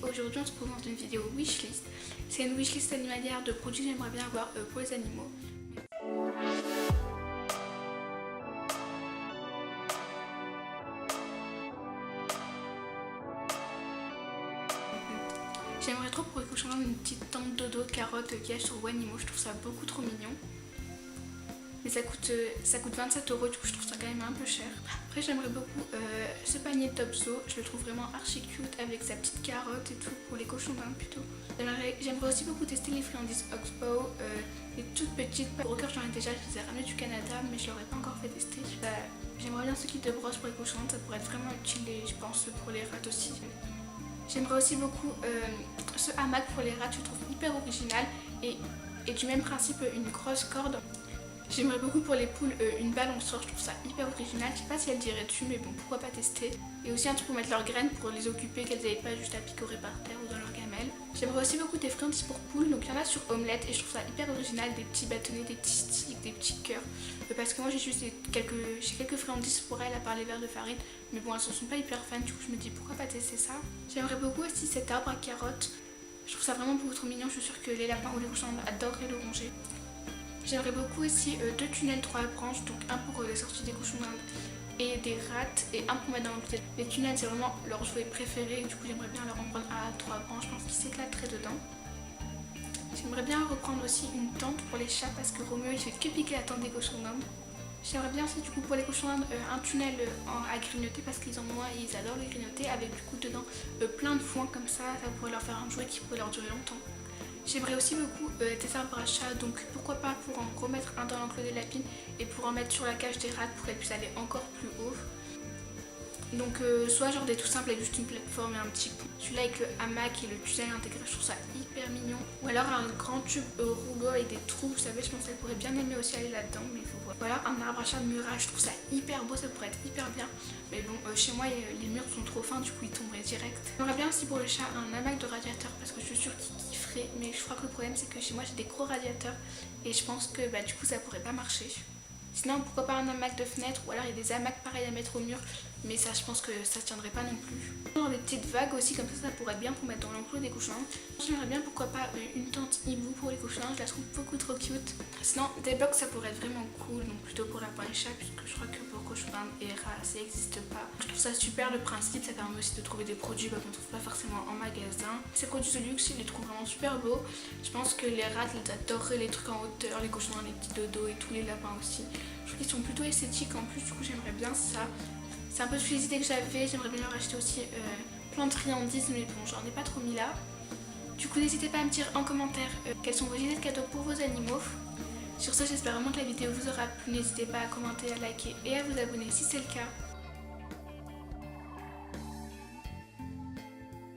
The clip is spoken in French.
Aujourd'hui on se retrouve dans une vidéo wishlist. C'est une wishlist animalière de produits que j'aimerais bien avoir pour les animaux. J'aimerais trop pour les cochons une petite tente dodo carotte qu'il y a sur Wanimo, je trouve ça beaucoup trop mignon. Mais ça coûte 27 €, du coup je trouve ça quand même un peu cher. Après j'aimerais beaucoup ce panier Topso, je le trouve vraiment archi cute avec sa petite carotte et tout pour les cochons d'Inde plutôt. J'aimerais aussi beaucoup tester les friandises Oxbow, les toutes petites. Pour cœur j'en ai déjà, je les ai ramenées du Canada mais je l'aurais pas encore fait tester. J'aimerais bien ce kit de brosse pour les cochons, ça pourrait être vraiment utile et je pense pour les rats aussi. J'aimerais aussi beaucoup ce hamac pour les rats, je le trouve hyper original et du même principe une grosse corde. J'aimerais beaucoup pour les poules une balançoire, je trouve ça hyper original. Je sais pas si elle dirait dessus mais bon pourquoi pas tester. Et aussi un truc pour mettre leurs graines pour les occuper, qu'elles n'aient pas juste à picorer par terre ou dans leur gamelle. J'aimerais aussi beaucoup des friandises pour poules, donc il y en a sur omelette et je trouve ça hyper original, des petits bâtonnets, des petits sticks, des petits cœurs. Parce que moi j'ai juste quelques friandises pour elles à part les verres de farine, mais bon elles ne sont pas hyper fans, du coup je me dis pourquoi pas tester ça. J'aimerais beaucoup aussi cet arbre à carottes, je trouve ça vraiment beaucoup trop mignon, je suis sûre que les lapins ou les cochons adoreraient le ronger. J'aimerais beaucoup aussi 2 tunnels 3 branches, donc un pour les sorties des cochons d'Inde et des rats et un pour mettre dans l'hôpital. Les tunnels c'est vraiment leur jouet préféré, du coup j'aimerais bien leur en prendre un à 3 branches, je pense qu'ils s'éclateraient dedans. J'aimerais bien reprendre aussi une tente pour les chats parce que Roméo il fait que piquer la tente des cochons d'Inde. J'aimerais bien aussi du coup pour les cochons d'Inde un tunnel à grignoter parce qu'ils en ont un et ils adorent le grignoter avec du coup dedans plein de foin comme ça pourrait leur faire un jouet qui pourrait leur durer longtemps. J'aimerais aussi beaucoup des arbres à chat, donc pourquoi pas pour en remettre un dans l'enclos des lapines et pour en mettre sur la cage des rats pour qu'elles puissent aller encore plus haut. Donc soit genre des tout simples avec juste une plateforme et un petit pont. Celui-là avec le hamac et le tunnel intégré, je trouve ça hyper mignon. Ou alors un grand tube rouleau avec des trous, vous savez, je pense qu'elle pourrait bien aimer aussi aller là-dedans, mais il faut voir. Voilà un arbre à chat mural, je trouve ça hyper beau, ça pourrait être hyper bien. Mais bon, chez moi les murs sont trop fins, du coup ils tomberaient direct. J'aimerais bien aussi pour le chat un hamac de radiateur parce que je suis sûre qu'il kifferait, mais je crois que le problème c'est que chez moi j'ai des gros radiateurs et je pense que du coup ça pourrait pas marcher. Sinon pourquoi pas un hamac de fenêtre ou alors il y a des hamacs pareils à mettre au mur, mais ça je pense que ça tiendrait pas non plus. Genre des petites vagues aussi comme ça pourrait être bien pour mettre dans l'enclos des cochons. J'aimerais bien pourquoi pas une tente hibou pour les cochons, je la trouve beaucoup trop cute. Sinon des blocs ça pourrait être vraiment cool, donc plutôt pour lapins et chats puisque je crois que pour cochons d'Inde et rats ça n'existe pas. Je trouve ça super le principe, ça permet aussi de trouver des produits qu'on ne trouve pas forcément en magasin. Ces produits de luxe je les trouve vraiment super beaux. Je pense que les rats ils adoreraient les trucs en hauteur, les cochons d'Inde, les petits dodos et tous les lapins aussi. Je trouve qu'ils sont plutôt esthétiques en plus, du coup j'aimerais bien ça. C'est un peu toutes les idées que j'avais, j'aimerais bien leur acheter aussi plein de friandises mais bon j'en ai pas trop mis là. Du coup n'hésitez pas à me dire en commentaire quels sont vos idées de cadeaux pour vos animaux. Sur ce j'espère vraiment que la vidéo vous aura plu, n'hésitez pas à commenter, à liker et à vous abonner si c'est le cas.